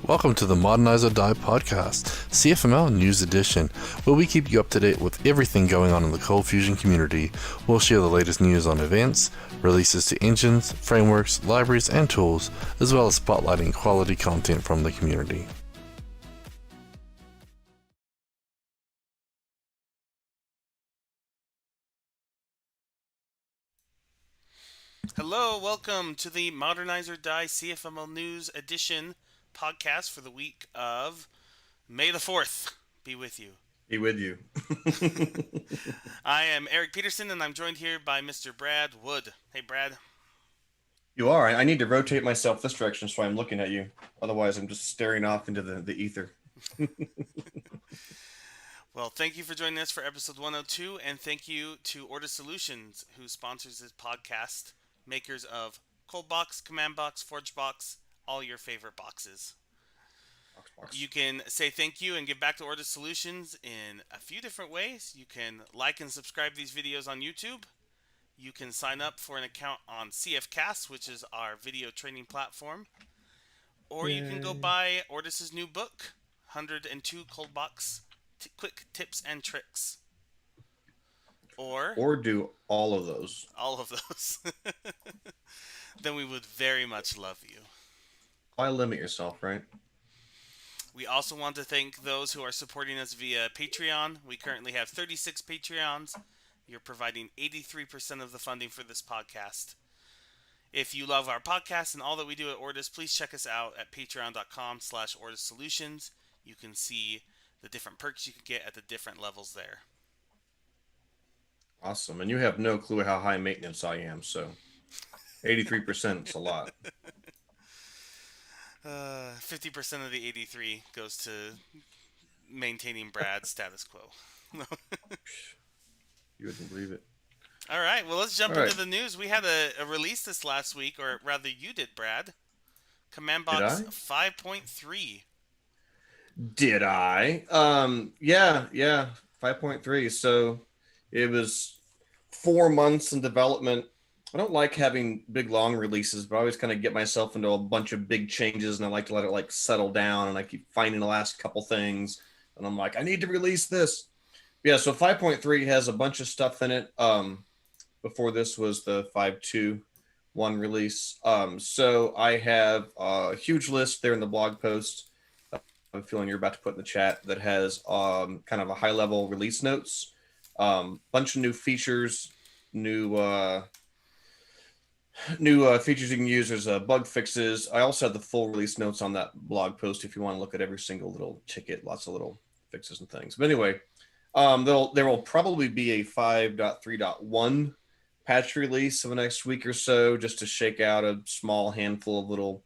Welcome to the Modernize or Die podcast, CFML News Edition, where we keep you up to date with everything going on in the Cold Fusion community. We'll share the latest news on events, releases to engines, frameworks, libraries, and tools, as well as spotlighting quality content from the community. Hello, welcome to the Modernize or Die CFML News Edition podcast for the week of May the 4th. Be with you. Be with you. I am Eric Peterson, and I'm joined here by Mr. Brad Wood. Hey, Brad. You are. I need to rotate myself this direction so I'm looking at you. Otherwise, I'm just staring off into the ether. Well, thank you for joining us for episode 102, and thank you to Order Solutions, who sponsors this podcast, makers of ColdBox, CommandBox, ForgeBox, all your favorite boxes. Box. You can say thank you and give back to Order Solutions in a few different ways. You can like and subscribe these videos on YouTube. You can sign up for an account on CFCasts, which is our video training platform. Or you can go buy Ordis's new book, 102 ColdBox Quick Tips and Tricks. Or do all of those. All of those. Then we would very much love you. Why limit yourself, right? We also want to thank those who are supporting us via Patreon. We currently have 36 Patreons. You're providing 83% of the funding for this podcast. If you love our podcast and all that we do at Ordis, please check us out at patreon.com/OrdisSolutions. You can see the different perks you can get at the different levels there. Awesome. And you have no clue how high maintenance I am, so 83% is a lot. 50% of the 83 goes to maintaining Brad's status quo. You wouldn't believe it. All right, well, let's jump into the news. We had a release this last week, or rather you did, Brad. CommandBox 5.3. Did I? Yeah, 5.3. So it was 4 months in development. I don't like having big, long releases, but I always kind of get myself into a bunch of big changes, and I like to let it settle down, and I keep finding the last couple things, and I'm like, I need to release this. Yeah, so 5.3 has a bunch of stuff in it. Before this was the 5.2.1 release. So I have a huge list there in the blog post. I'm feeling you're about to put in the chat that has kind of a high-level release notes, bunch of new features, new features you can use. There's bug fixes. I also have the full release notes on that blog post if you want to look at every single little ticket, lots of little fixes and things. But anyway, there will probably be a 5.3.1 patch release of the next week or so, just to shake out a small handful of little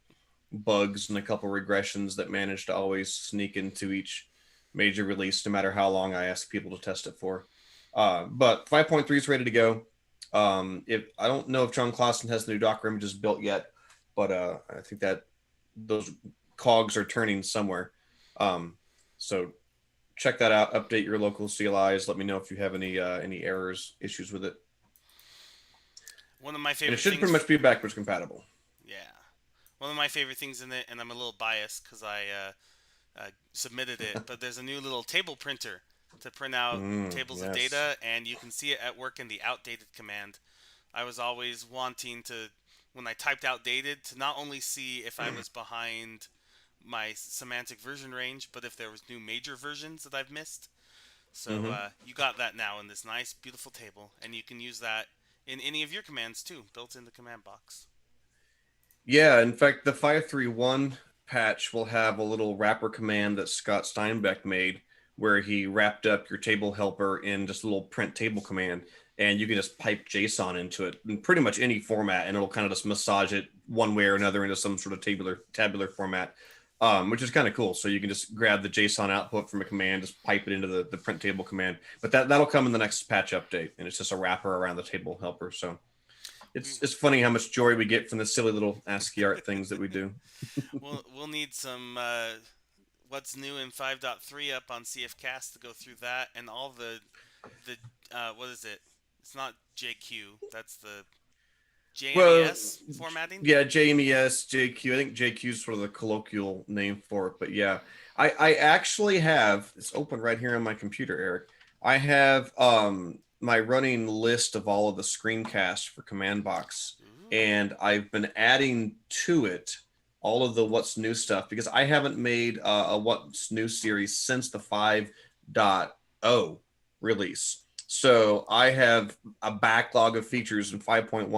bugs and a couple regressions that manage to always sneak into each major release, no matter how long I ask people to test it for. But 5.3 is ready to go. If I don't know if John Clausen has the new Docker images built yet, but I think that those cogs are turning somewhere. So check that out. Update your local CLIs. Let me know if you have any errors, issues with it. One of my favorite. And it should pretty much be backwards compatible. Yeah, one of my favorite things in it, and I'm a little biased because I submitted it, but there's a new little table printer to print out tables of data, and you can see it at work in the outdated command. I was always wanting to, when I typed outdated, to not only see if I was behind my semantic version range, but if there was new major versions that I've missed. So you got that now in this nice, beautiful table, and you can use that in any of your commands too, built in the command box. Yeah, in fact, the 5.3.1 patch will have a little wrapper command that Scott Steinbeck made, where he wrapped up your table helper in just a little print table command, and you can just pipe JSON into it in pretty much any format, and it'll kind of just massage it one way or another into some sort of tabular format, which is kind of cool. So you can just grab the JSON output from a command, just pipe it into the print table command. But that'll come in the next patch update, and it's just a wrapper around the table helper. So it's funny how much joy we get from the silly little ASCII art things that we do. We'll need some what's new in 5.3 up on CFCasts to go through that, and all the what is it? It's not JQ. That's the Well, JMES formatting. yeah, JMES, JQ. I think JQ is sort of the colloquial name for it, but yeah, I actually have it's open right here on my computer, Eric. I have my running list of all of the screencasts for Command Box, Ooh. and I've been adding to it all of the What's New stuff because I haven't made a What's New series since the 5.0 release. So I have a backlog of features in 5.1,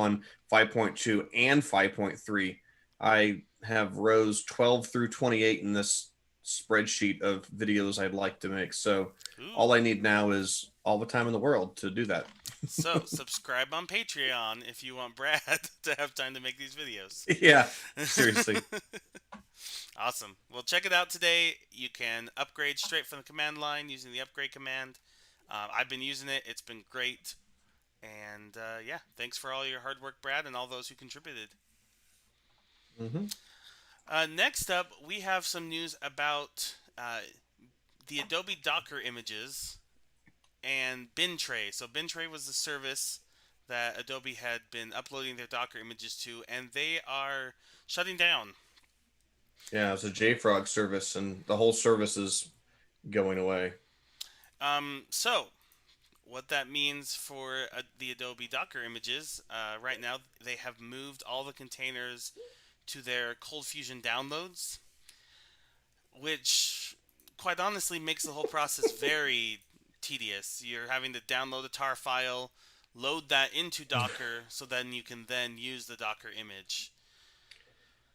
5.2, and 5.3. I have rows 12 through 28 in this spreadsheet of videos I'd like to make. So Ooh. all I need now is all the time in the world to do that. So subscribe on Patreon if you want Brad to have time to make these videos. Yeah, seriously. Awesome. Well, check it out today. You can upgrade straight from the command line using the upgrade command. I've been using it. It's been great. And yeah, thanks for all your hard work, Brad, and all those who contributed. Mm-hmm. Next up, we have some news about the Adobe Docker images and BinTray. So BinTray was the service that Adobe had been uploading their Docker images to, and they are shutting down. Yeah, it's a JFrog service, and the whole service is going away. So what that means for the Adobe Docker images, right now they have moved all the containers to their Cold Fusion downloads, which quite honestly makes the whole process very tedious. You're having to download a tar file, load that into Docker, so then you can then use the Docker image.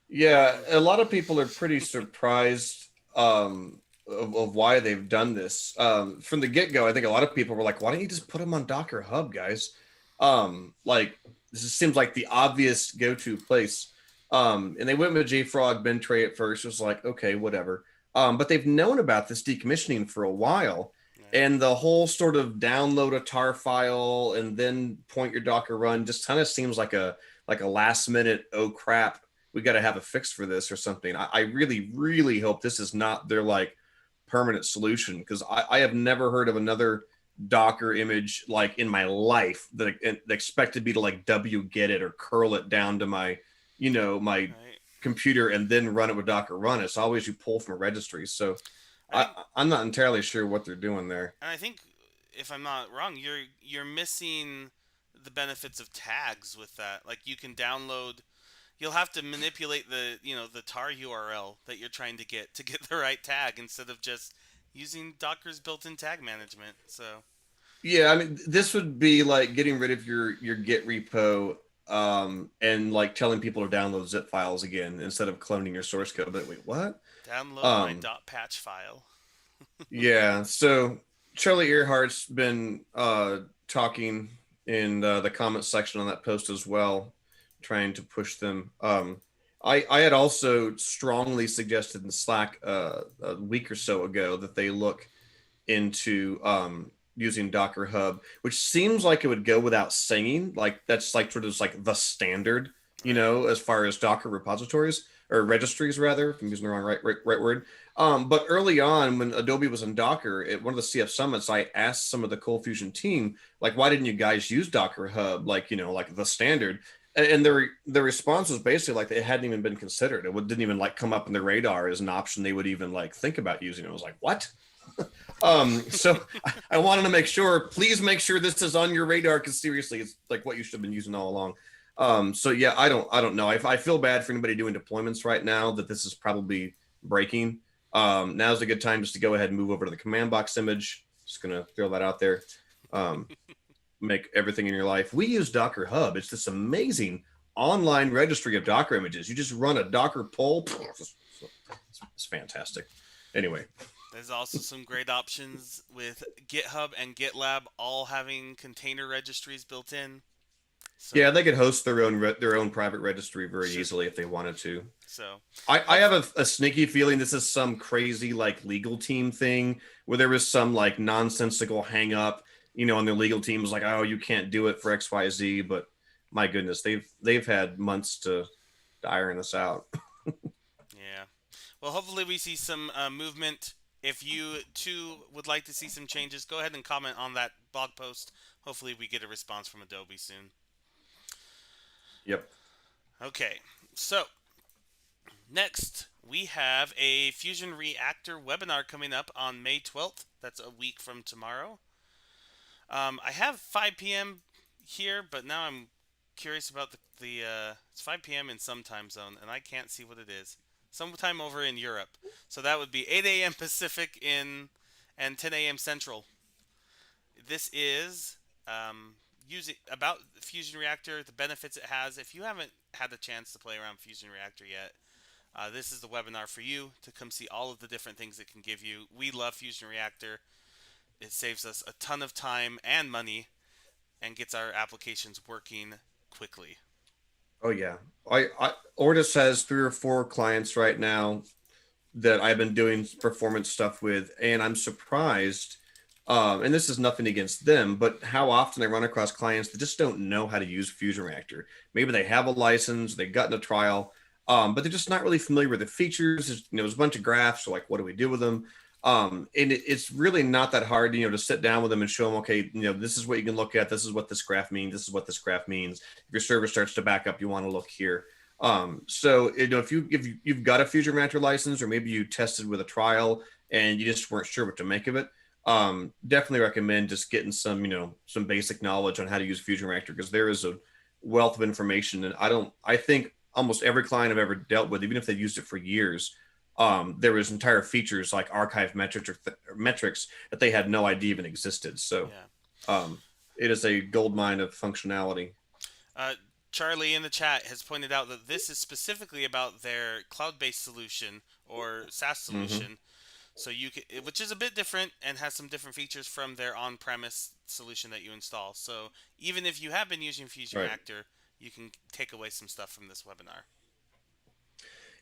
Yeah, Um, a lot of people are pretty surprised of why they've done this. From the get-go, I think a lot of people were like, why don't you just put them on Docker Hub, guys? Like, this just seems like the obvious go-to place. And they went with JFrog BinTray at first. It was like, okay, whatever. But they've known about this decommissioning for a while. yeah. And the whole sort of download a tar file and then point your Docker run just kind of seems like a last minute, oh crap, we got to have a fix for this or something. I really, really hope this is not their like permanent solution because I have never heard of another Docker image like in my life that expected me to like get it or curl it down to my, my Right. computer and then run it with Docker run. It's always you pull from a registry. So I think, I'm not entirely sure what they're doing there. and I think, if I'm not wrong, you're missing the benefits of tags with that. Like you can download. You'll have to manipulate the tar URL that you're trying to get the right tag instead of just using Docker's built-in tag management. So Yeah, I mean, this would be like getting rid of your Git repo and like telling people to download zip files again instead of cloning your source code. But wait, what? download my Um, .patch file. yeah. So Charlie Earhart's been talking in the comment section on that post as well, trying to push them. I had also strongly suggested in Slack a week or so ago that they look into using Docker Hub, which seems like it would go without saying. Like that's like sort of like the standard, Right. as far as Docker repositories or registries, rather. If I'm using the wrong right word. But early on, when Adobe was in Docker, at one of the CF summits, I asked some of the Cold Fusion team, like, why didn't you guys use Docker Hub, like like the standard? And their response was basically like it hadn't even been considered. It didn't even like come up in the radar as an option they would even like think about using. It was like, what? So I wanted to make sure, please make sure this is on your radar because seriously, it's like what you should have been using all along. So yeah, I don't know. I feel bad for anybody doing deployments right now that this is probably breaking. Now's a good time just to go ahead and move over to the command box image. Just gonna throw that out there. Make everything in your life. We use Docker Hub. It's this amazing online registry of Docker images. You just run a Docker pull. It's fantastic. Anyway. There's also some great options with GitHub and GitLab all having container registries built in. So Yeah, they could host their own private registry very should easily if they wanted to. so I have a sneaky feeling this is some crazy like legal team thing where there was some like nonsensical hang up, and their legal team was like, oh, you can't do it for XYZ. But my goodness, they've had months to iron this out. yeah. Well, hopefully we see some movement. If you too would like to see some changes, go ahead and comment on that blog post. Hopefully we get a response from Adobe soon. Yep. Okay, so next we have a Fusion Reactor webinar coming up on May 12th. That's a week from tomorrow. I have 5 p.m. here, but now I'm curious about the it's 5 p.m. in some time zone, and I can't see what it is. Sometime over in Europe. So that would be 8 a.m. Pacific and 10 a.m. Central. This is using about Fusion Reactor, the benefits it has. If you haven't had the chance to play around Fusion Reactor yet, this is the webinar for you to come see all of the different things it can give you. We love Fusion Reactor. It saves us a ton of time and money and gets our applications working quickly. Oh yeah. I Ortis has 3 or 4 clients right now that I've been doing performance stuff with, and I'm surprised. And this is nothing against them, but how often I run across clients that just don't know how to use Fusion Reactor. Maybe they have a license, they got in a trial, but they're just not really familiar with the features. There's a bunch of graphs, so like, what do we do with them? And it's really not that hard, to sit down with them and show them, okay, this is what you can look at. This is what this graph means. This is what this graph means. If your server starts to back up, you want to look here. So if you've got a Fusion Reactor license, or maybe you tested with a trial and you just weren't sure what to make of it, definitely recommend just getting some basic knowledge on how to use Fusion Reactor, because there is a wealth of information. And I think almost every client I've ever dealt with, even if they've used it for years, there was entire features like archive metrics or metrics that they had no idea even existed. So it is a gold mine of functionality. Charlie in the chat has pointed out that this is specifically about their cloud-based solution or SaaS solution. Mm-hmm. So you can, which is a bit different and has some different features from their on-premise solution that you install. So even if you have been using Fusion Reactor, you can take away some stuff from this webinar.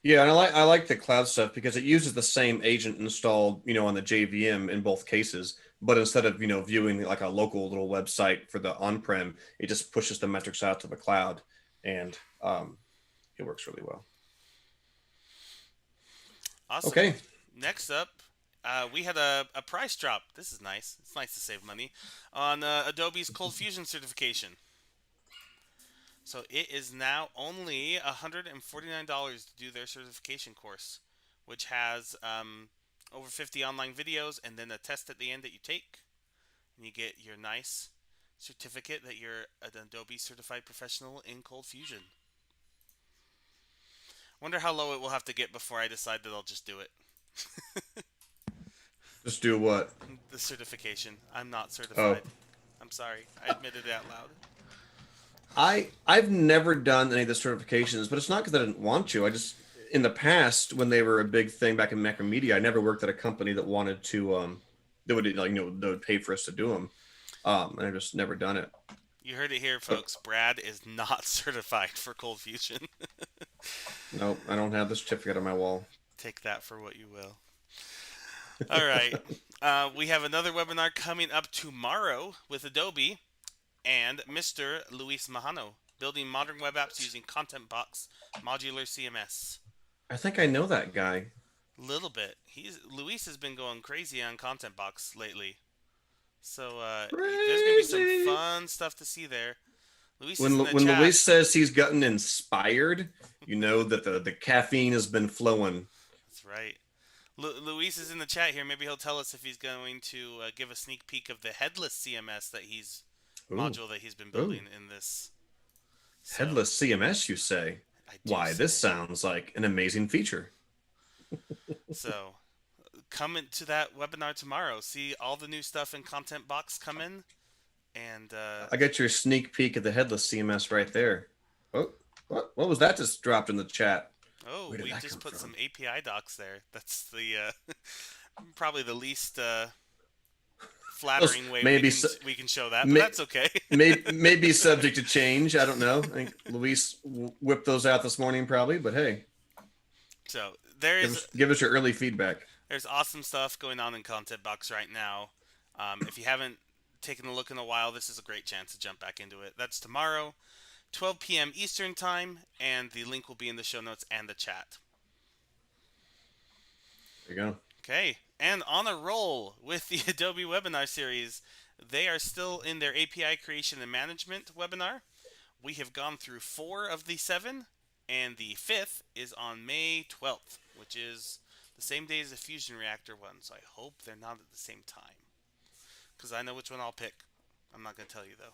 Yeah, and I like the cloud stuff because it uses the same agent installed, on the JVM in both cases. But instead of viewing like a local little website for the on-prem, it just pushes the metrics out to the cloud, and it works really well. Awesome. Okay. Next up, we had a price drop. This is nice. It's nice to save money on Adobe's Cold Fusion certification. So it is now only $149 to do their certification course, which has over 50 online videos and then a test at the end that you take. And you get your nice certificate that you're an Adobe certified professional in Cold Fusion. Wonder how low it will have to get before I decide that I'll just do it. Just do what? The certification. I'm not certified. Oh. I'm sorry. I admitted it out loud. I've never done any of the certifications, but it's not because I didn't want to. I just, in the past, when they were a big thing back in Macromedia, I never worked at a company that wanted to, that would they would pay for us to do them, and I've just never done it. You heard it here, folks. Brad is not certified for Cold Fusion. Nope, I don't have the certificate on my wall. Take that for what you will. All right, we have another webinar coming up tomorrow with Adobe and Mr. Luis Mahano, building modern web apps using ContentBox modular CMS. I think I know that guy. Little bit. Luis has been going crazy on ContentBox lately. So there's going to be some fun stuff to see there. Luis when Luis says he's gotten inspired, you know that the caffeine has been flowing. That's right. Luis is in the chat here. Maybe he'll tell us if he's going to give a sneak peek of the headless CMS that module that he's been building in this. So, headless CMS, you say? Why, this sounds like an amazing feature. So, come into that webinar tomorrow. See all the new stuff in ContentBox come in. And I got your sneak peek of the headless CMS right there. Oh, what was that just dropped in the chat? Oh, we just put some API docs there. That's the probably the least flattering way we can show that, but that's okay. maybe subject to change. I don't know. I think Luis whipped those out this morning probably, but hey. So give us your early feedback. There's awesome stuff going on in ContentBox right now. If you haven't taken a look in a while, this is a great chance to jump back into it. That's tomorrow, 12 p.m. Eastern time, and the link will be in the show notes and the chat. There you go. Okay, and on a roll with the Adobe webinar series, they are still in their API creation and management webinar. we have gone through 4 of the 7, and the 5th is on May 12th, which is the same day as the Fusion Reactor one, so I hope they're not at the same time. Because I know which one I'll pick. I'm not going to tell you, though.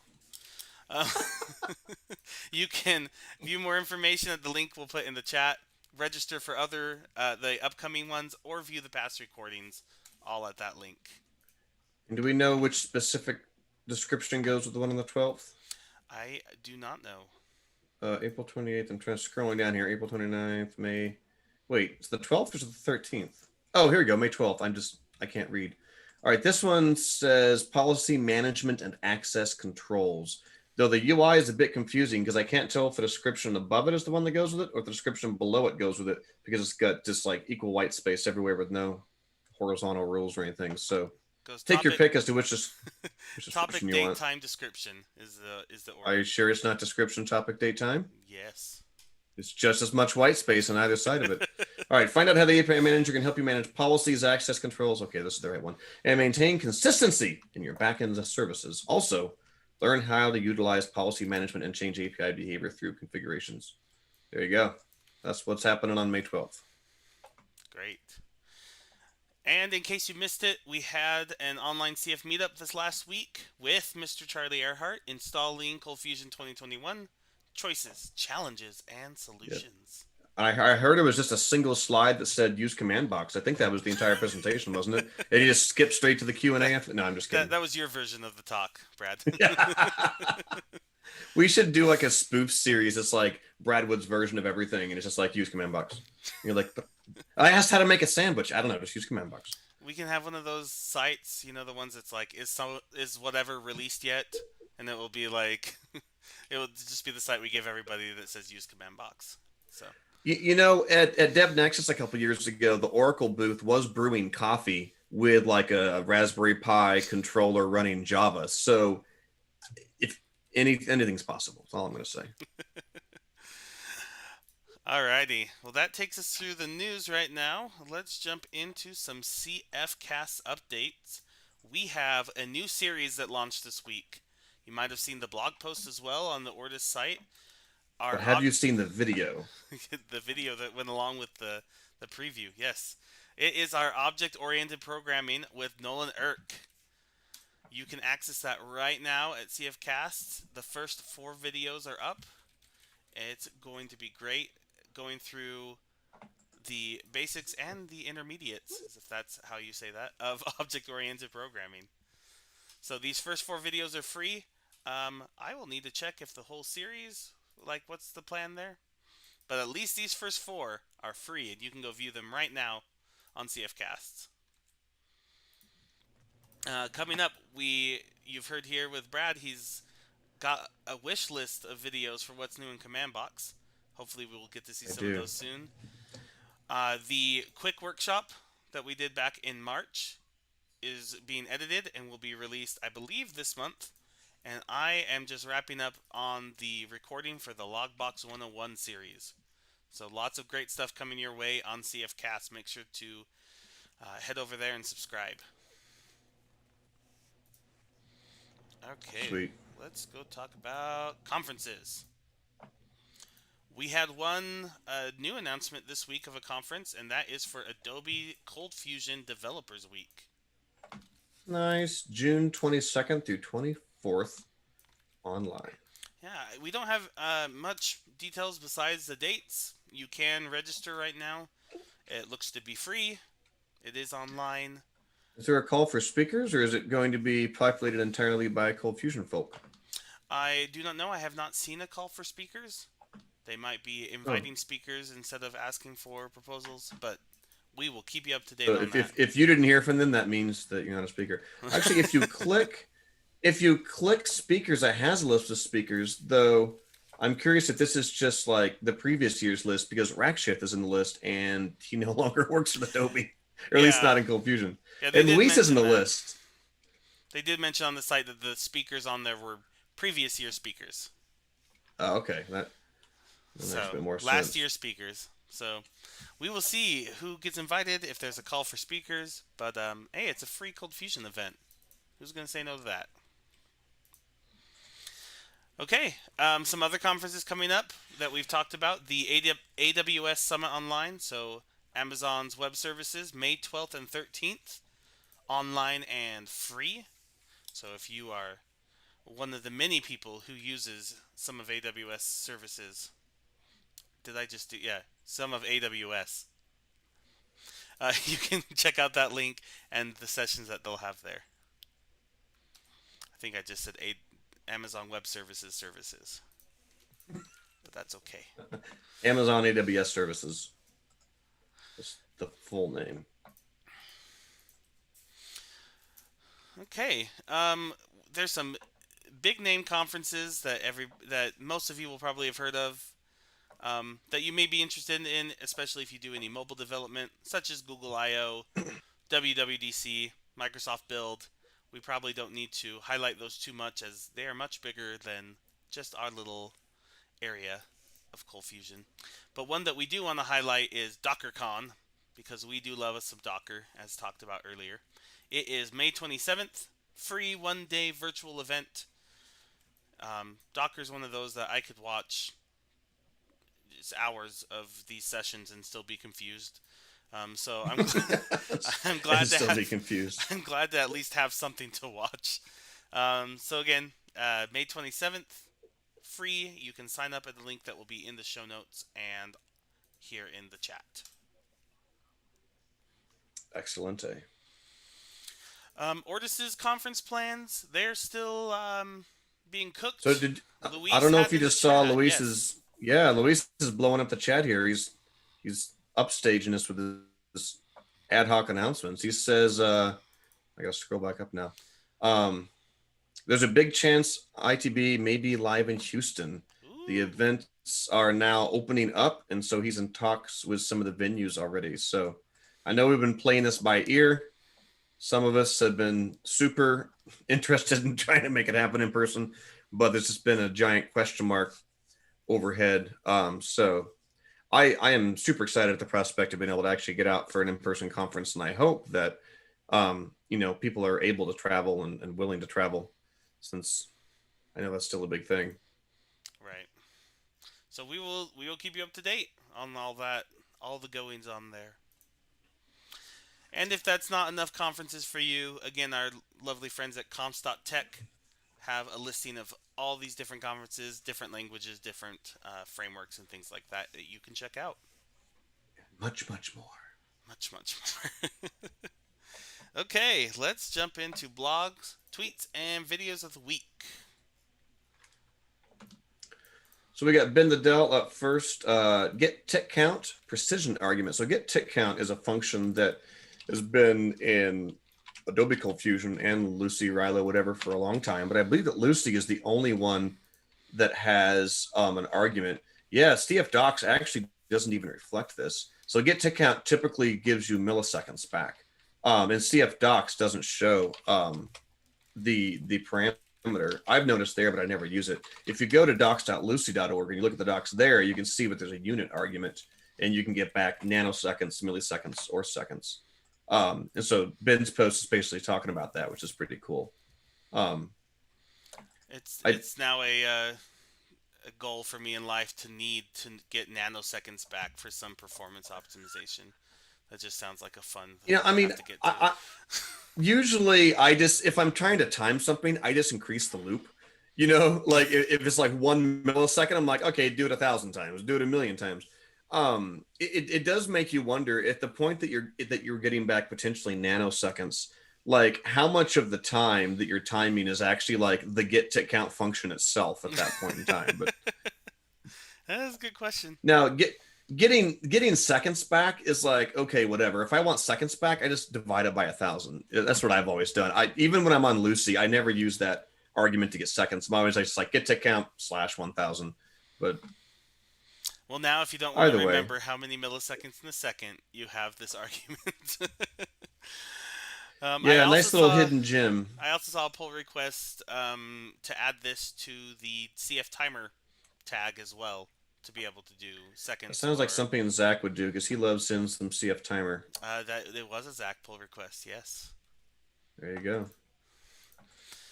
You can view more information at the link we'll put in the chat, register for the upcoming ones, or view the past recordings, all at that link. And do we know which specific description goes with the one on the 12th? I do not know. April 28th. I'm scrolling down here. April 29th, May. Wait, it's the 12th or is it the 13th? Oh, here we go. May 12th. I can't read. All right, this one says policy management and access controls. Though the UI is a bit confusing because I can't tell if the description above it is the one that goes with it or if the description below it goes with it because it's got just like equal white space everywhere with no horizontal rules or anything. So take your pick as to which topic, you date, want. time, description is the order. Are you sure it's not description, topic, date, time? Yes. It's just as much white space on either side of it. All right, find out how the API manager can help you manage policies, access controls. Okay, this is the right one. And maintain consistency in your backend services. Also, learn how to utilize policy management and change API behavior through configurations. There you go. That's what's happening on May 12th. Great. And in case you missed it, we had an online CF meetup this last week with Mr. Charlie Earhart installing ColdFusion 2021 choices, challenges, and solutions. I heard it was just a single slide that said use command box. I think that was the entire presentation, wasn't it? And you just skipped straight to the Q&A after? No, I'm just kidding. That was your version of the talk, Brad. We should do like a spoof series. It's like Brad Wood's version of everything, and it's just like use command box. And you're like, I asked how to make a sandwich. I don't know, just use command box. We can have one of those sites, you know, the ones that's like, is whatever released yet? And it will be like, it will just be the site we give everybody that says use command box. So. You know, at DevNexus a couple years ago, the Oracle booth was brewing coffee with like a Raspberry Pi controller running Java. So if anything's possible, that's all I'm going to say. Alrighty. Well, that takes us through the news right now. Let's jump into some CFCasts updates. We have a new series that launched this week. You might have seen the blog post as well on the Ortus site. But have you seen the video? The video that went along with the preview, yes. It is our object-oriented programming with Nolan Irk. You can access that right now at CFCasts. The first 4 videos are up. It's going to be great going through the basics and the intermediates, if that's how you say that, of object-oriented programming. So these first 4 videos are free. I will need to check if the whole series, like what's the plan there? But at least these first 4 are free, and you can go view them right now on CFCasts. Coming up, you've heard here with Brad, he's got a wish list of videos for what's new in Command Box. Hopefully we will get to see some of those soon. The quick workshop that we did back in March is being edited and will be released, I believe, this month. And I am just wrapping up on the recording for the Logbox 101 series. So lots of great stuff coming your way on CFCasts. Make sure to head over there and subscribe. Okay, Sweet. Let's go talk about conferences. We had one new announcement this week of a conference, and that is for Adobe ColdFusion Developers Week. Nice. June 22nd through 24th online. Yeah, we don't have much details besides the dates. You can register right now. It looks to be free. It is online. Is there a call for speakers, or is it going to be populated entirely by ColdFusion folk? I do not know. I have not seen a call for speakers. They might be inviting speakers instead of asking for proposals, but we will keep you up to date on that. If you didn't hear from them, that means that you're not a speaker. Actually, if you click speakers, it has a list of speakers, though I'm curious if this is just like the previous year's list, because Rackshift is in the list and he no longer works with Adobe, or at least not in ColdFusion. Yeah, and Luis is in the list. They did mention on the site that the speakers on there were previous year speakers. Oh, okay. That makes a bit more sense. Last year's speakers. So we will see who gets invited, if there's a call for speakers. But hey, it's a free ColdFusion event. Who's going to say no to that? Okay, some other conferences coming up that we've talked about. The AWS Summit Online, so Amazon's Web Services, May 12th and 13th, online and free. So if you are one of the many people who uses some of AWS services, did I just do, yeah, some of AWS, you can check out that link and the sessions that they'll have there. I think I just said Amazon Web Services, but that's okay. Amazon AWS Services. That's the full name. Okay. There's some big name conferences that most of you will probably have heard of, that you may be interested in, especially if you do any mobile development, such as Google I/O, WWDC, Microsoft Build. We probably don't need to highlight those too much, as they are much bigger than just our little area of Cold Fusion. But one that we do want to highlight is DockerCon, because we do love us some Docker, as talked about earlier. It is May 27th, free one-day virtual event. Docker is one of those that I could watch just hours of these sessions and still be confused. So I'm glad to still be confused. I'm glad to at least have something to watch. So again, May 27th, free. You can sign up at the link that will be in the show notes and here in the chat. Excellente. Ortis's conference plans, they're still being cooked. So I don't know if you just saw chat. Luis's. Yes. Yeah, Luis is blowing up the chat here. He's upstaging us with his ad hoc announcements. He says, I gotta scroll back up now. There's a big chance ITB may be live in Houston. Ooh. The events are now opening up, and so he's in talks with some of the venues already. So I know we've been playing this by ear. Some of us have been super interested in trying to make it happen in person, but there's just been a giant question mark overhead. So I am super excited at the prospect of being able to actually get out for an in-person conference, and I hope that people are able to travel and willing to travel, since I know that's still a big thing. Right. So we will keep you up to date on all that, all the goings on there. And if that's not enough conferences for you, again, our lovely friends at comps.tech have a listing of all these different conferences, different languages, different frameworks, and things like that you can check out. Much, much more. Much, much more. Okay, let's jump into blogs, tweets, and videos of the week. So we got Ben the Dell up first. GetTickCount precision argument. So GetTickCount is a function that has been in Adobe Cold Fusion and Lucy, Rilo, whatever, for a long time. But I believe that Lucy is the only one that has an argument. Yeah, CFDocs actually doesn't even reflect this. So GetTickCount typically gives you milliseconds back. And CFDocs doesn't show the parameter. I've noticed there, but I never use it. If you go to docs.lucy.org and you look at the docs there, you can see that there's a unit argument, and you can get back nanoseconds, milliseconds, or seconds. And so Ben's post is basically talking about that, which is pretty cool. It's now a goal for me in life to need to get nanoseconds back for some performance optimization. That just sounds like a fun thing. I mean, usually if I'm trying to time something, I just increase the loop. Like if it's like 1 millisecond, I'm like, okay, do it 1,000 times, do it 1,000,000 times. It does make you wonder, at the point that you're getting back potentially nanoseconds, like how much of the time that you're timing is actually like the GetTickCount function itself at that point in time. But that's a good question. Now getting seconds back is like, okay, whatever. If I want seconds back, I just divide it by 1,000. That's what I've always done. Even when I'm on Lucy, I never use that argument to get seconds. I'm always just like GetTickCount /1,000. But well, now if you don't want to remember how many milliseconds in a second, you have this argument. Nice little hidden gem. I also saw a pull request to add this to the CF timer tag as well, to be able to do seconds. It sounds like something Zach would do, because he loves sending some CF timer. That it was a Zach pull request, yes. There you go.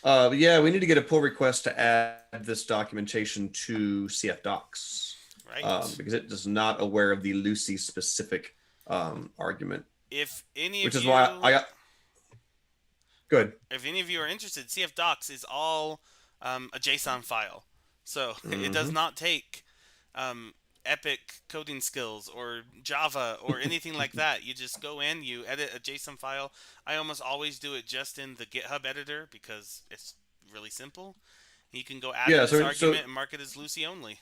Yeah, we need to get a pull request to add this documentation to CFDocs. Right. Because it is not aware of the Lucy specific argument. If any Which of is why you I got good. if any of you are interested, CFDocs is all a JSON file. So it does Mm-hmm. not take um, epic coding skills or Java or anything like that. You just go in, you edit a JSON file. I almost always do it just in the GitHub editor because it's really simple. You can go add in Yeah, this so argument and mark it as Lucy only.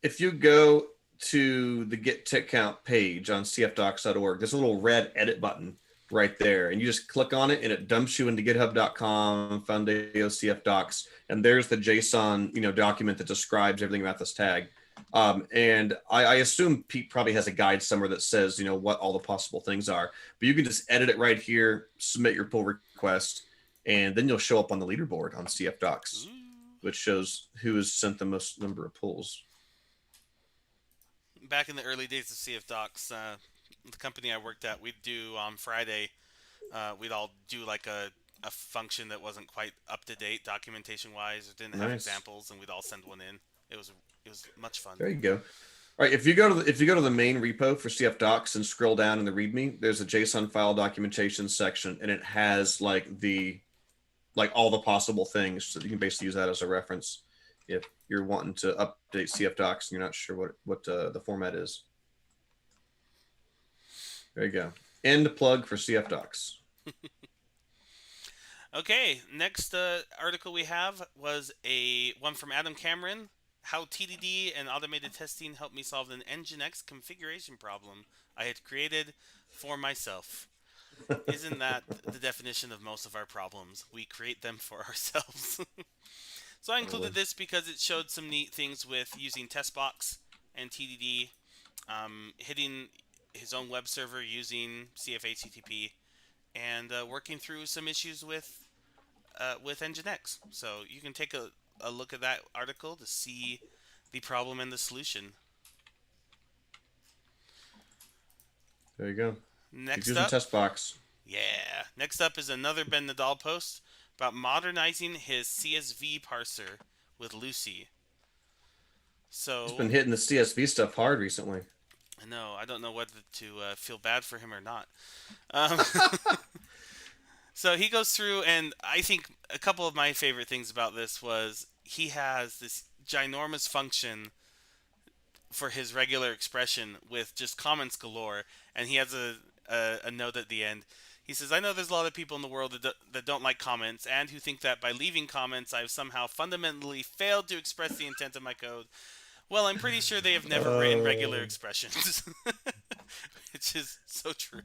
if you go to the GetTickCount page on cfdocs.org, there's a little red edit button right there, and you just click on it, and it dumps you into GitHub.com, Foundeo CFDocs, and there's the JSON document that describes everything about this tag. And I assume Pete probably has a guide somewhere that says what all the possible things are, but you can just edit it right here, submit your pull request, and then you'll show up on the leaderboard on CFDocs, which shows who has sent the most number of pulls. Back in the early days of CFDocs, the company I worked at, we'd do on Friday, we'd all do like a function that wasn't quite up to date documentation wise or didn't have examples, and we'd all send one in. It was much fun. There you go. All right, if you go to the main repo for CFDocs and scroll down in the README, there's a JSON file documentation section, and it has like all the possible things, so you can basically use that as a reference if you're wanting to update CFDocs and you're not sure what the format is. There you go. End plug for CFDocs. Okay, next article we have was one from Adam Cameron. How TDD and automated testing helped me solve an Nginx configuration problem I had created for myself. Isn't that the definition of most of our problems? We create them for ourselves. So I included this because it showed some neat things with using TestBox and TDD, hitting his own web server using CF-HTTP, and working through some issues with Nginx. So you can take a look at that article to see the problem and the solution. There you go. Next using up, TestBox. Yeah. Next up is another Ben Nadal post about modernizing his CSV parser with Lucy. So He's been hitting the CSV stuff hard recently. I know. I don't know whether to feel bad for him or not. Um, so he goes through, and I think a couple of my favorite things about this was he has this ginormous function for his regular expression with just comments galore, and he has a note at the end. He says, I know there's a lot of people in the world that don't like comments and who think that by leaving comments I've somehow fundamentally failed to express the intent of my code. Well, I'm pretty sure they have never written regular expressions. Which is so true.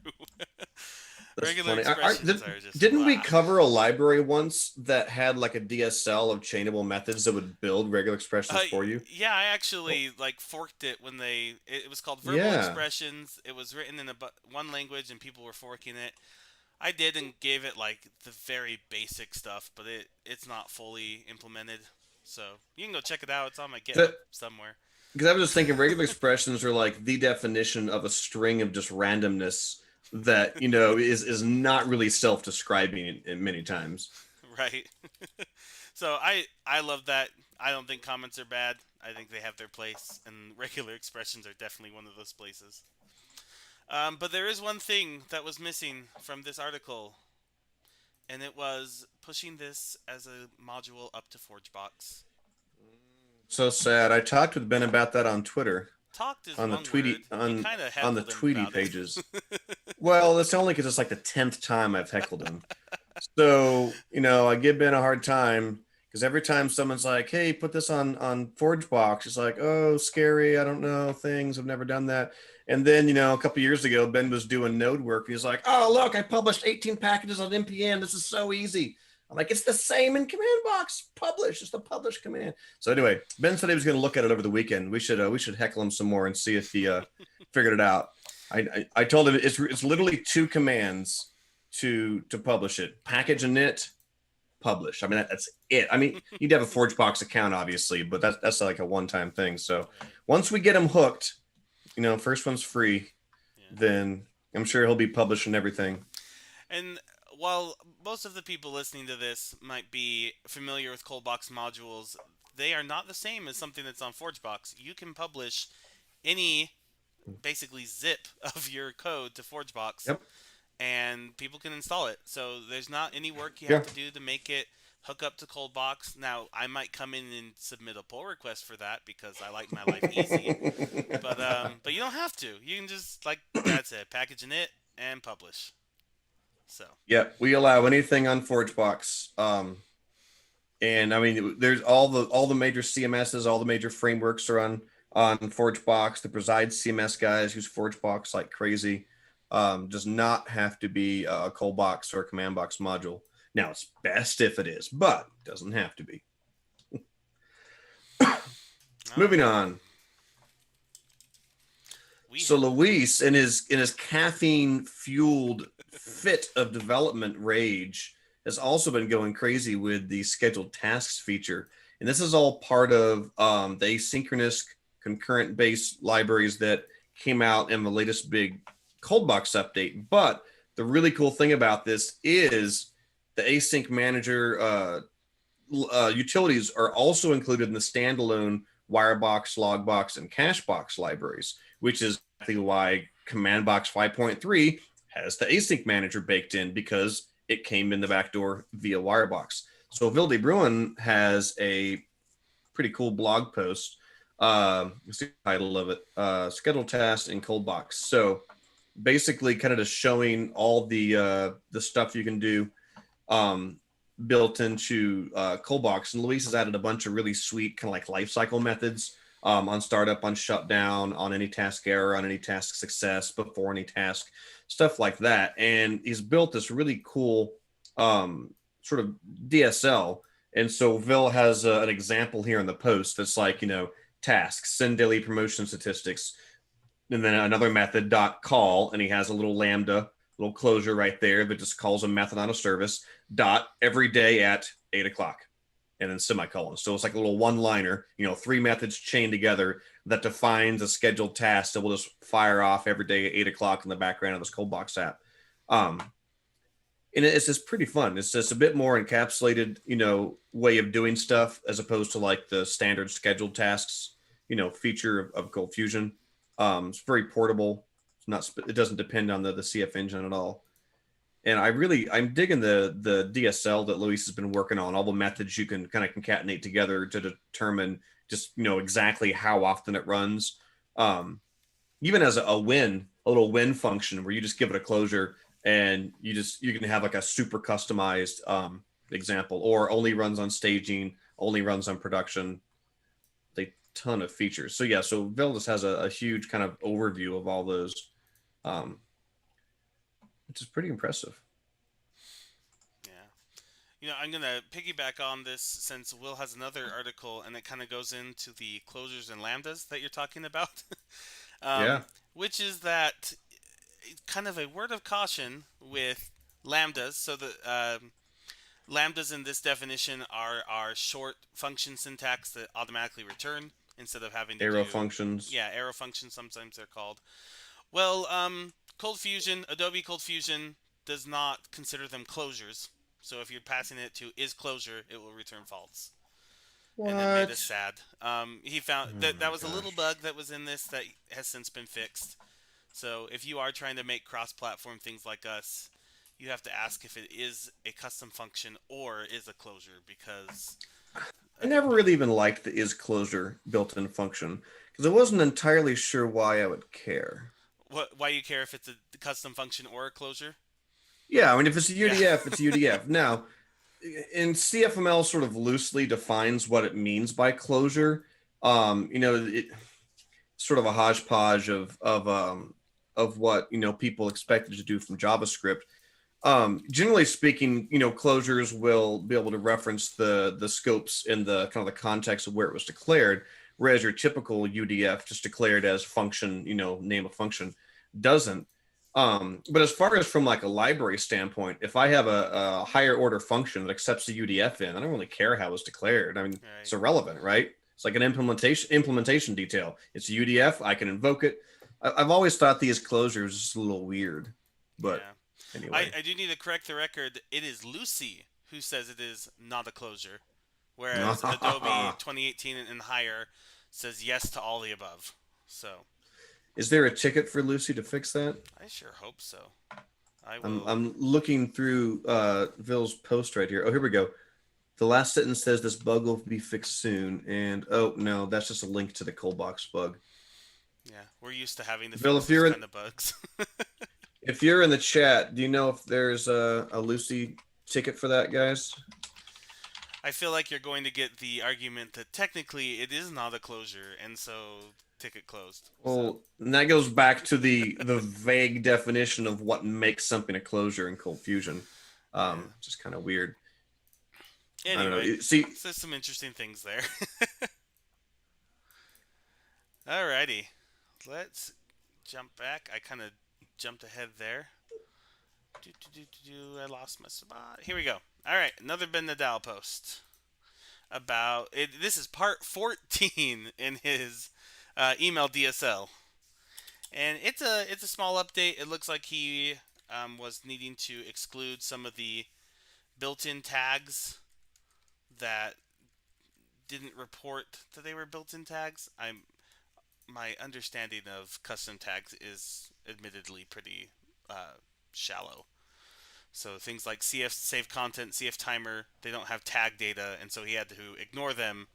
Regular expressions are just... Didn't we cover a library once that had like a DSL of chainable methods that would build regular expressions for you? Yeah, I actually forked it when it was called verbal expressions. It was written in one language and people were forking it. I did and gave it the very basic stuff, but it's not fully implemented. So you can go check it out. It's on my GitHub somewhere. Because I was just thinking regular expressions are like the definition of a string of just randomness that, is not really self-describing in many times. Right. So I love that. I don't think comments are bad. I think they have their place, and regular expressions are definitely one of those places. But there is one thing that was missing from this article, and it was pushing this as a module up to ForgeBox. So sad. I talked with Ben about that on Twitter. Talked is on the one Tweety word. on the Tweety pages. Well, it's only because it's like the 10th time I've heckled him. So I give Ben a hard time because every time someone's like, "Hey, put this on ForgeBox," it's like, "Oh, scary. I don't know things. I've never done that." And then a couple years ago, Ben was doing node work. He's like, "Oh, look, I published 18 packages on npm. This is so easy." I'm like, it's the same in command box. Publish. It's the publish command. So anyway, Ben said he was going to look at it over the weekend. We should heckle him some more and see if he figured it out. I told him it's literally 2 commands to publish it: package init, publish. I mean that's it. I mean you'd have a ForgeBox account obviously, but that's like a one-time thing. So once we get him hooked, first one's free, then I'm sure he'll be publishing everything. And while most of the people listening to this might be familiar with ColdBox modules, they are not the same as something that's on ForgeBox. You can publish any basically zip of your code to ForgeBox, Yep. and people can install it. So there's not any work you Yeah. have to do to make it hook up to ColdBox. Now, I might come in and submit a pull request for that because I like my life easy. But you don't have to. You can just, like Brad said, package in it and publish. So Yeah, we allow anything on ForgeBox. And I mean, there's all the major CMSs, all the major frameworks are on ForgeBox. The Preside CMS guys use ForgeBox like crazy. Does not have to be a ColdBox or a CommandBox module. Now, it's best if it is, but it doesn't have to be. Moving on. So Luis, in his caffeine fueled fit of development rage, has also been going crazy with the scheduled tasks feature, and this is all part of the asynchronous concurrent based libraries that came out in the latest big ColdBox update. But the really cool thing about this is the async manager utilities are also included in the standalone Wirebox, Logbox, and Cachebox libraries, which is exactly why CommandBox 5.3 has the async manager baked in, because it came in the back door via Wirebox. So Vilde Bruin has a pretty cool blog post. What's the title of it? Scheduled tasks in ColdBox. So basically kind of just showing all the stuff you can do built into ColdBox. And Luis has added a bunch of really sweet kind of like lifecycle methods on startup, on shutdown, on any task error, on any task success, before any task, stuff like that. And he's built this really cool sort of DSL. And so Vil has an example here in the post that's like, tasks, send daily promotion statistics, and then another method dot call, and he has a little lambda, little closure right there that just calls a method on a service dot every day at 8:00, and then semicolon. So it's like a little one-liner, 3 methods chained together that defines a scheduled task that will just fire off every day at 8:00 in the background of this ColdBox app. And it's just pretty fun. It's just a bit more encapsulated, way of doing stuff as opposed to like the standard scheduled tasks, feature of Cold Fusion. It's very portable. It doesn't depend on the CF engine at all. And I'm digging the DSL that Luis has been working on, all the methods you can kind of concatenate together to determine just, exactly how often it runs. Even as a little win function where you just give it a closure and you can have like a super customized example, or only runs on staging, only runs on production. A ton of features. So yeah, so Vil has a huge kind of overview of all those, which is pretty impressive. Yeah. I'm going to piggyback on this since Will has another article, and it kind of goes into the closures and lambdas that you're talking about. Which is that kind of a word of caution with lambdas. So the lambdas in this definition are short function syntax that automatically return instead of having to arrow functions. Yeah, arrow functions sometimes they're called. Well, Cold Fusion, Adobe Cold Fusion does not consider them closures. So if you're passing it to is closure, it will return false. What? And it made us sad. He found that was a little bug that was in this that has since been fixed. So if you are trying to make cross-platform things like us, you have to ask if it is a custom function or is a closure, because I never really even liked the is closure built-in function because I wasn't entirely sure why I would care. Why you care if it's a custom function or a closure? Yeah, I mean, if it's a UDF, it's a UDF. Now, in CFML sort of loosely defines what it means by closure. It sort of a hodgepodge of what people expected to do from JavaScript. Generally speaking, closures will be able to reference the scopes in the kind of the context of where it was declared, whereas your typical UDF just declared as function, name of function, doesn't. But as far as from like a library standpoint, if I have a higher order function that accepts the UDF in, I don't really care how it's declared. I mean, It's irrelevant, right? It's like an implementation detail. It's UDF. I can invoke it. I've always thought these closures is a little weird, but Anyway, I do need to correct the record. It is Lucy who says it is not a closure, whereas Adobe 2018 and higher says yes to all the above. So, is there a ticket for Lucy to fix that? I sure hope so. I will. I'm looking through Ville's post right here. Oh, here we go. The last sentence says this bug will be fixed soon, and oh no, that's just a link to the ColdBox bug. Yeah, we're used to having to Bill, fix these kind of bugs. If you're in the chat, do you know if there's a Lucy ticket for that, guys? I feel like you're going to get the argument that technically it is not a closure, and so ticket closed. Well, and that goes back to the vague definition of what makes something a closure in Cold Fusion. Just kind of weird. Anyway, I don't know. See, there's some interesting things there. Alrighty, let's jump back. I kind of jumped ahead there. I lost my spot. Here we go. All right, another Ben Nadal post about it. This is part 14 in his email DSL, and it's a small update. It looks like he was needing to exclude some of the built-in tags that didn't report that they were built-in tags. My understanding of custom tags is admittedly pretty shallow. So things like CF save content, CF timer, they don't have tag data, and so he had to ignore them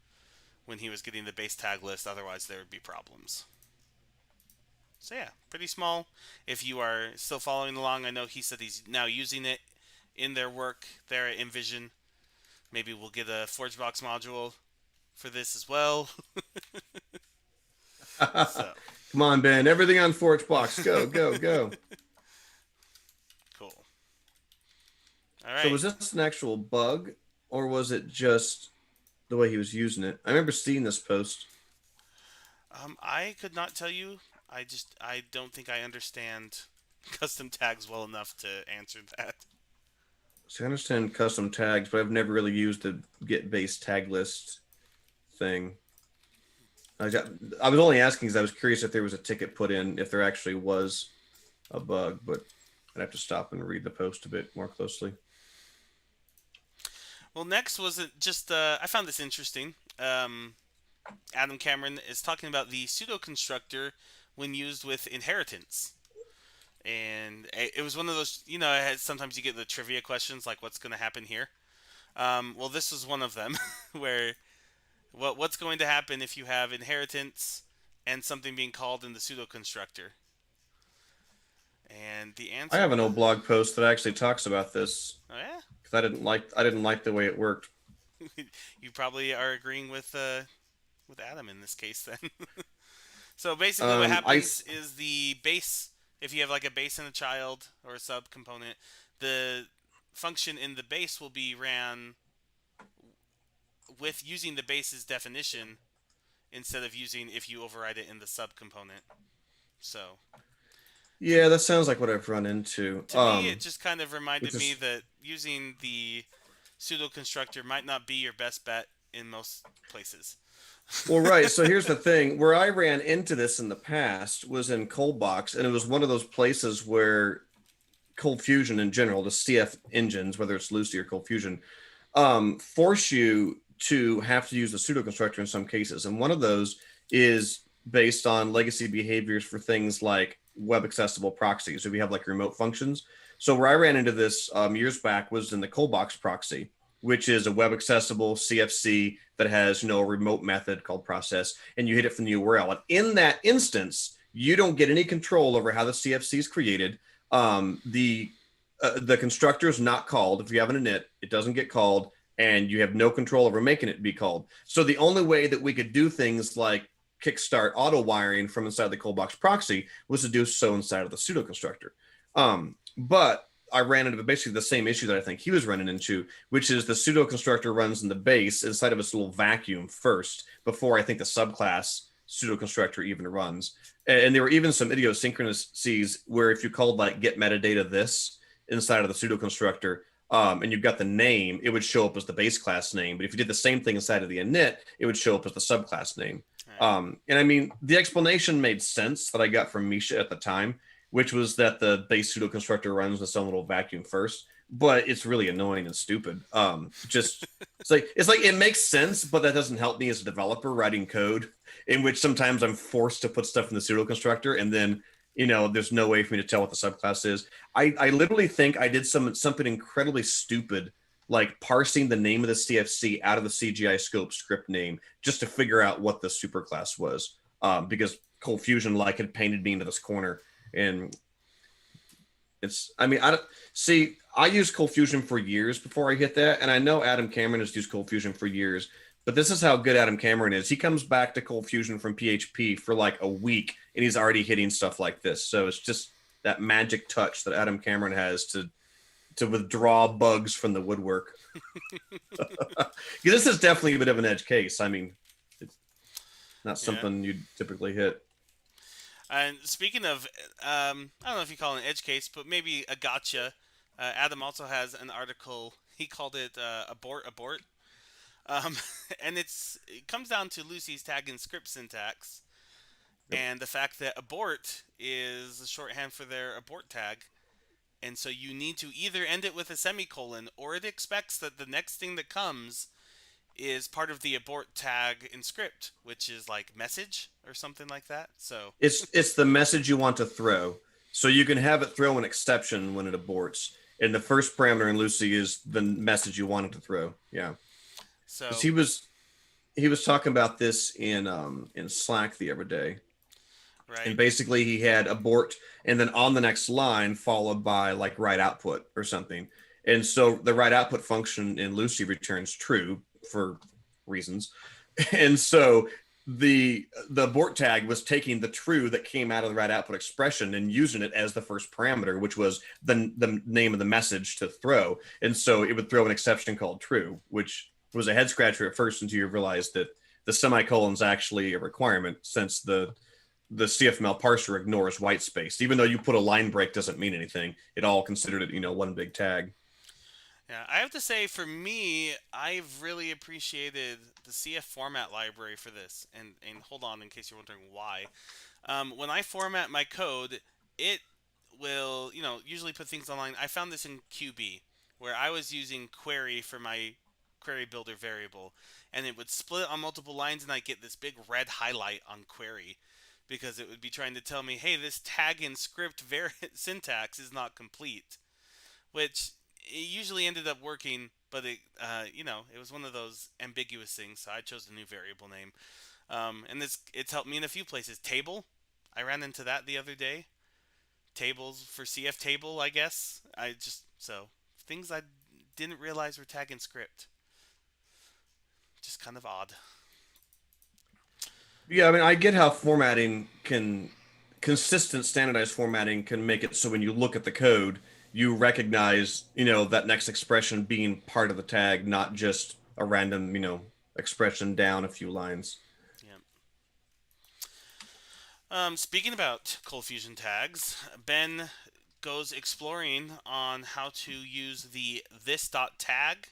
when he was getting the base tag list. Otherwise, there would be problems. So yeah, pretty small. If you are still following along, I know he said he's now using it in their work there at InVision. Maybe we'll get a ForgeBox module for this as well. So. Come on, Ben. Everything on ForgeBox. Go, go, go. Cool. All right. So was this an actual bug, or was it just the way he was using it? I remember seeing this post. I could not tell you. I don't think I understand custom tags well enough to answer that. So I understand custom tags, but I've never really used the get base tag list thing. I was only asking because I was curious if there was a ticket put in, if there actually was a bug, but I'd have to stop and read the post a bit more closely. Well, next was it just, I found this interesting. Adam Cameron is talking about the pseudo constructor when used with inheritance. And it was one of those, sometimes you get the trivia questions like what's going to happen here. Well, this was one of them where what's going to happen if you have inheritance and something being called in the pseudo constructor? And the answer, I have an old blog post that actually talks about this. Oh yeah? Because I didn't like the way it worked. You probably are agreeing with Adam in this case then. So basically what happens is the base, if you have like a base and a child or a sub component, the function in the base will be ran with using the base's definition instead of using if you override it in the sub component. So yeah, that sounds like what I've run into. To me, it just kind of reminded me that using the pseudo constructor might not be your best bet in most places. Well, right. So here's the thing. Where I ran into this in the past was in ColdBox, and it was one of those places where Cold Fusion in general, the CF engines, whether it's Lucy or Cold Fusion, force you to have to use the pseudo constructor in some cases. And one of those is based on legacy behaviors for things like web accessible proxies. So we have like remote functions. So where I ran into this years back was in the ColdBox proxy, which is a web accessible CFC that has a remote method called process, and you hit it from the URL. And in that instance, you don't get any control over how the CFC is created. The constructor is not called. If you have an init, it doesn't get called, and you have no control over making it be called. So the only way that we could do things like kickstart auto wiring from inside the ColdBox proxy was to do so inside of the pseudo constructor. But I ran into basically the same issue that I think he was running into, which is the pseudo constructor runs in the base inside of its little vacuum first before I think the subclass pseudo constructor even runs. And there were even some idiosyncrasies where if you called like get metadata this inside of the pseudo constructor, and you've got the name, it would show up as the base class name. But if you did the same thing inside of the init, it would show up as the subclass name. And I mean, the explanation made sense that I got from Misha at the time. which was that the base pseudo constructor runs its own little vacuum first. But it's really annoying and stupid. Just it's like it makes sense, but that doesn't help me as a developer writing code, in which sometimes I'm forced to put stuff in the pseudo constructor, and then there's no way for me to tell what the subclass is. I literally think I did something incredibly stupid, like parsing the name of the CFC out of the CGI scope script name just to figure out what the superclass was, because Cold Fusion had painted me into this corner. And I used Cold Fusion for years before I hit that, and I know Adam Cameron has used Cold Fusion for years, but this is how good Adam Cameron is. He comes back to Cold Fusion from PHP for like a week, and he's already hitting stuff like this. So it's just that magic touch that Adam Cameron has to withdraw bugs from the woodwork. This is definitely a bit of an edge case. I mean, it's not something you'd typically hit. And speaking of, I don't know if you call it an edge case, but maybe a gotcha. Adam also has an article. He called it abort. And it comes down to Lucy's tag and script syntax, and the fact that abort is a shorthand for their abort tag. And so you need to either end it with a semicolon, or it expects that the next thing that comes is part of the abort tag in script, which is like message or something like that. So it's the message you want to throw. So you can have it throw an exception when it aborts. And the first parameter in Lucy is the message you want it to throw. Yeah. So he was talking about this in Slack the other day. Right. And basically he had abort and then on the next line followed by like write output or something. And so the write output function in Lucy returns true for reasons. And so the abort tag was taking the true that came out of the write output expression and using it as the first parameter, which was the name of the message to throw. And so it would throw an exception called true, which was a head scratcher at first until you realized that the semicolon is actually a requirement, since the CFML parser ignores white space. Even though you put a line break doesn't mean anything. It all considered it, one big tag. Yeah, I have to say, for me, I've really appreciated the CF format library for this. And hold on, in case you're wondering why. When I format my code, it will, usually put things online. I found this in QB, where I was using query for my query builder variable, and it would split on multiple lines, and I get this big red highlight on query, because it would be trying to tell me, hey, this tag in script syntax is not complete, which it usually ended up working, but it was one of those ambiguous things, so I chose a new variable name. And it's helped me in a few places. Table, I ran into that the other day. Tables for CF table, I guess. Things I didn't realize were tag in script. Just kind of odd. Yeah, I mean, I get how consistent standardized formatting can make it so when you look at the code, you recognize, that next expression being part of the tag, not just a random, expression down a few lines. Yeah. Speaking about Cold Fusion tags, Ben goes exploring on how to use the this.tag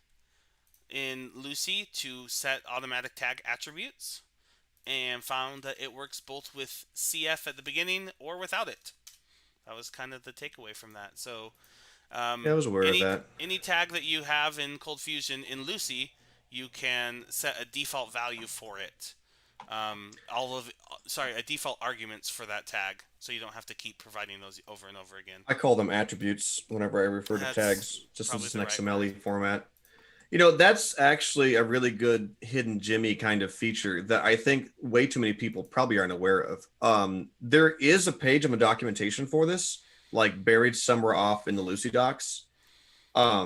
in Lucy to set automatic tag attributes, and found that it works both with CF at the beginning or without it. That was kind of the takeaway from that. So I was aware of that. Any tag that you have in Cold Fusion in Lucy, you can set a default value for it. A default arguments for that tag, so you don't have to keep providing those over and over again. I call them attributes whenever I refer to tags, just as an XML format. That's actually a really good hidden Jimmy kind of feature that I think way too many people probably aren't aware of. There is a page of a documentation for this, like buried somewhere off in the Lucy docs. I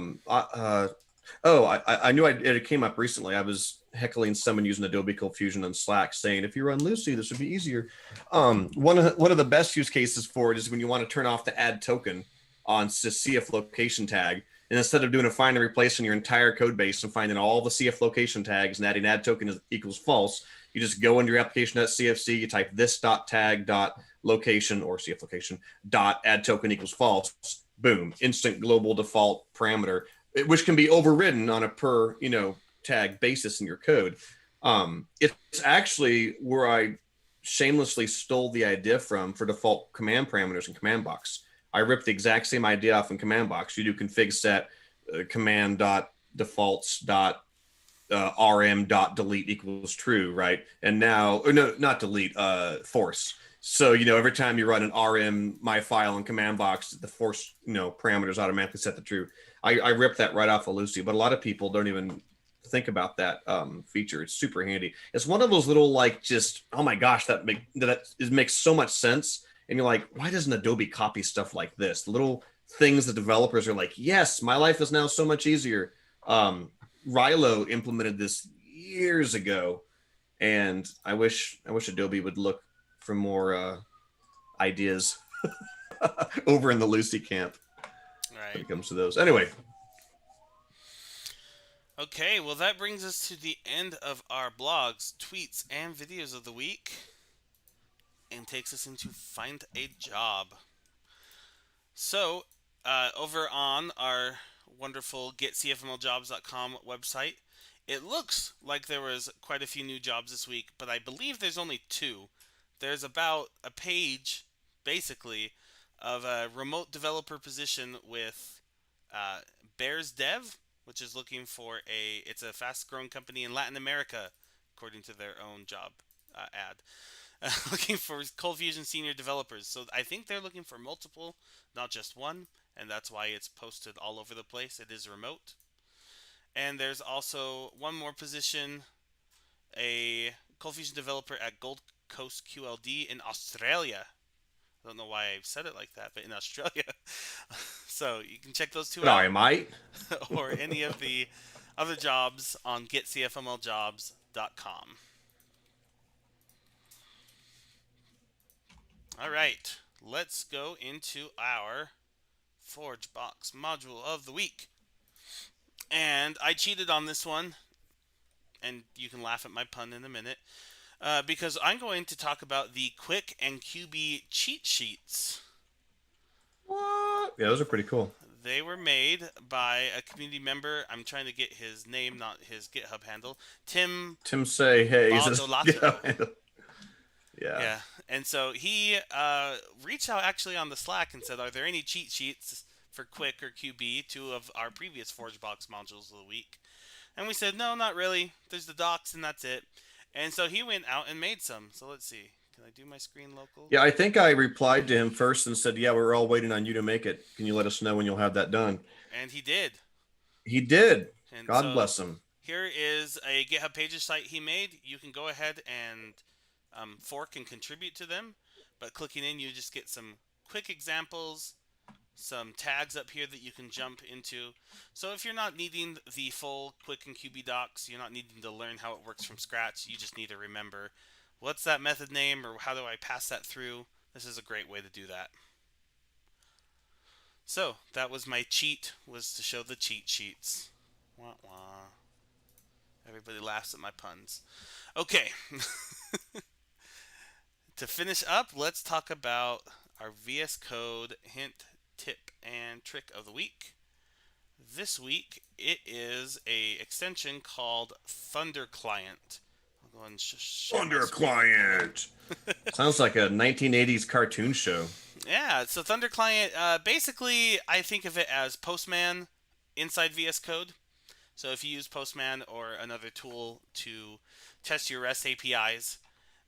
knew it came up recently. I was heckling someone using Adobe Cold Fusion on Slack saying, if you run Lucy, this would be easier. One of the best use cases for it is when you want to turn off the add token on CF location tag. And instead of doing a find and replace in your entire code base and finding all the CF location tags and adding add token equals false, you just go into your application.cfc, you type this.tag.location or CF location dot add token equals false. Boom, instant global default parameter, which can be overridden on a per tag basis in your code. It's actually where I shamelessly stole the idea from for default command parameters in command box. I ripped the exact same idea off in command box. You do config set command dot defaults dot rm dot delete equals true, right? And now, or no, not delete, force. So, every time you run an rm my file in command box, the force, parameters automatically set to true. I ripped that right off of Lucy, but a lot of people don't even think about that feature. It's super handy. It's one of those little, like, just, oh my gosh, that makes so much sense. And you're like, why doesn't Adobe copy stuff like this? Little things that developers are like, yes, my life is now so much easier. Rilo implemented this years ago, and I wish Adobe would look for more ideas over in the Lucy camp when it comes to those. Anyway. Okay, well, that brings us to the end of our blogs, tweets, and videos of the week, and takes us into Find a Job. So, over on our wonderful GetCFMLJobs.com website, it looks like there was quite a few new jobs this week, but I believe there's only 2. There's about a page, basically, of a remote developer position with Bears Dev, which is looking for it's a fast-growing company in Latin America, according to their own job ad. Looking for Cold Fusion senior developers. So I think they're looking for multiple, not just one, and that's why it's posted all over the place. It is remote. And there's also one more position, a Cold Fusion developer at Gold Coast QLD in Australia. I don't know why I said it like that, but in Australia. So you can check those 2 out. I might. Or any of the other jobs on getcfmljobs.com. All right, let's go into our ForgeBox module of the week. And I cheated on this one, and you can laugh at my pun in a minute, because I'm going to talk about the Quick and QB cheat sheets. What? Yeah, those are pretty cool. They were made by a community member. I'm trying to get his name, not his GitHub handle. Tim say, hey, Yeah. And so he reached out actually on the Slack and said, are there any cheat sheets for Quick or QB, 2 of our previous ForgeBox modules of the week? And we said, no, not really. There's the docs and that's it. And so he went out and made some. So let's see. Can I do my screen local? Yeah, I think I replied to him first and said, yeah, we're all waiting on you to make it. Can you let us know when you'll have that done? And he did. He did. And God bless him. Here is a GitHub Pages site he made. You can go ahead and fork and contribute to them. But clicking in, you just get some quick examples, some tags up here that you can jump into. So if you're not needing the full Quick and QB docs, you're not needing to learn how it works from scratch, you just need to remember, what's that method name, or how do I pass that through? This is a great way to do that. So that was my cheat, was to show the cheat sheets. Wah, wah. Everybody laughs at my puns. Okay. To finish up, let's talk about our VS Code hint, tip, and trick of the week. This week, it is a extension called Thunder Client. I'll go and Thunder Client. Sounds like a 1980s cartoon show. Yeah, so Thunder Client, basically, I think of it as Postman inside VS Code. So if you use Postman or another tool to test your REST APIs,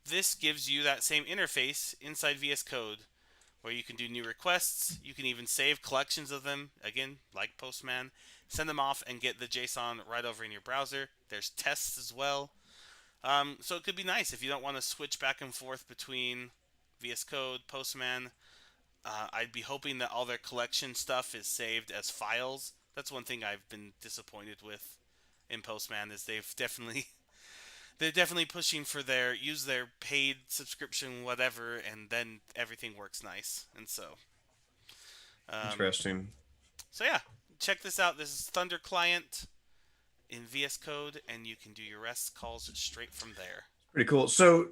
this gives you that same interface inside VS Code where you can do new requests. You can even save collections of them, again, like Postman, send them off and get the JSON right over in your browser. There's tests as well. So it could be nice if you don't want to switch back and forth between VS Code, Postman. I'd be hoping that all their collection stuff is saved as files. That's one thing I've been disappointed with in Postman, is they're definitely pushing for use their paid subscription, whatever, and then everything works nice. And so, interesting. So yeah, check this out. This is Thunder Client in VS Code, and you can do your REST calls straight from there. Pretty cool. So,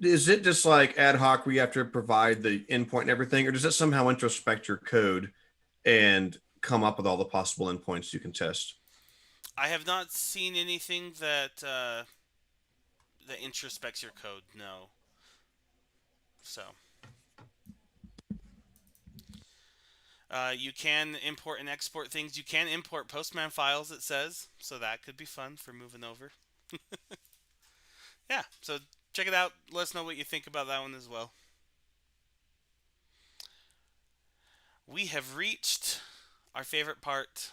is it just like ad hoc where you have to provide the endpoint and everything, or does it somehow introspect your code and come up with all the possible endpoints you can test? I have not seen anything that that introspects your code. No. So you can import and export things. You can import Postman files, it says, so that could be fun for moving over. Yeah, so check it out. Let us know what you think about that one as well. We have reached our favorite part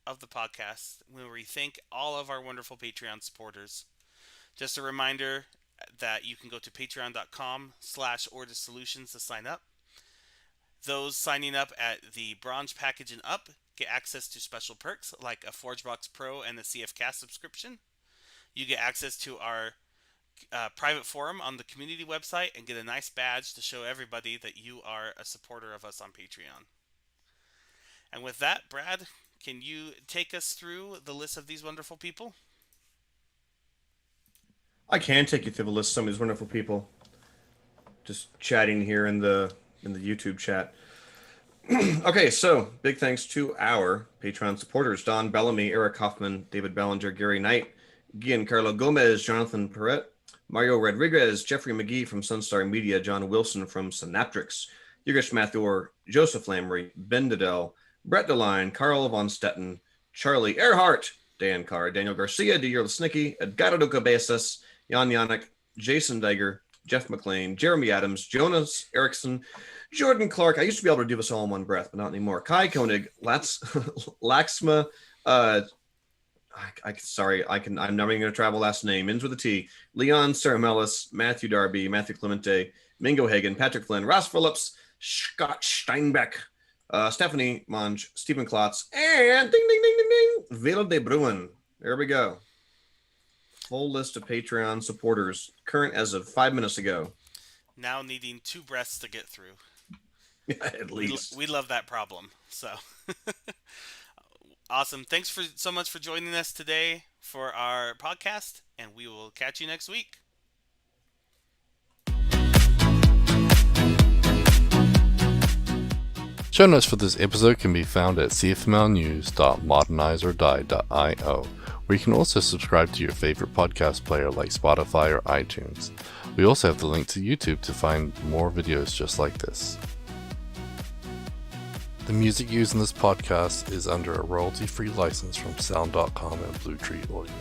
of the podcast, where we thank all of our wonderful Patreon supporters. Just a reminder that you can go to patreon.com/OrdisSolutions to sign up. Those signing up at the bronze package and up get access to special perks like a ForgeBox Pro and a CFCast subscription. You get access to our private forum on the community website and get a nice badge to show everybody that you are a supporter of us on Patreon. And with that, Brad, can you take us through the list of these wonderful people? I can take you through the list of some of these wonderful people. Just chatting here in the YouTube chat. Okay, so big thanks to our Patreon supporters: Don Bellamy, Eric Hoffman, David Bellinger, Gary Knight, Giancarlo Gomez, Jonathan Perret, Mario Rodriguez, Jeffrey McGee from Sunstar Media, John Wilson from Synaptrix, Yurgish Mathur, Joseph Lamry, Ben Dedell, Brett DeLine, Carl von Stetten, Charlie Earhart, Dan Carr, Daniel Garcia, Dior Lesnicki, Edgardo Cabezas, Jan Yannick, Jason Deiger, Jeff McLean, Jeremy Adams, Jonas Erickson, Jordan Clark. I used to be able to do this all in one breath, but not anymore. Kai Koenig, Laxma, I'm never even going to travel last name. Ends with a T. Leon Ceramelis, Matthew Darby, Matthew Clemente, Mingo Hagen, Patrick Flynn, Ross Phillips, Scott Steinbeck, Stephanie Monge, Stephen Klotz, and ding, ding, ding, ding, ding, Velo de Bruin. There we go. Full list of Patreon supporters, current as of 5 minutes ago. Now needing 2 breaths to get through. At least. We love that problem. So awesome. Thanks so much for joining us today for our podcast, and we will catch you next week. Show notes for this episode can be found at cfmlnews.modernizeordie.io, where you can also subscribe to your favorite podcast player like Spotify or iTunes. We also have the link to YouTube to find more videos just like this. The music used in this podcast is under a royalty-free license from Sound.com and Blue Tree Audio.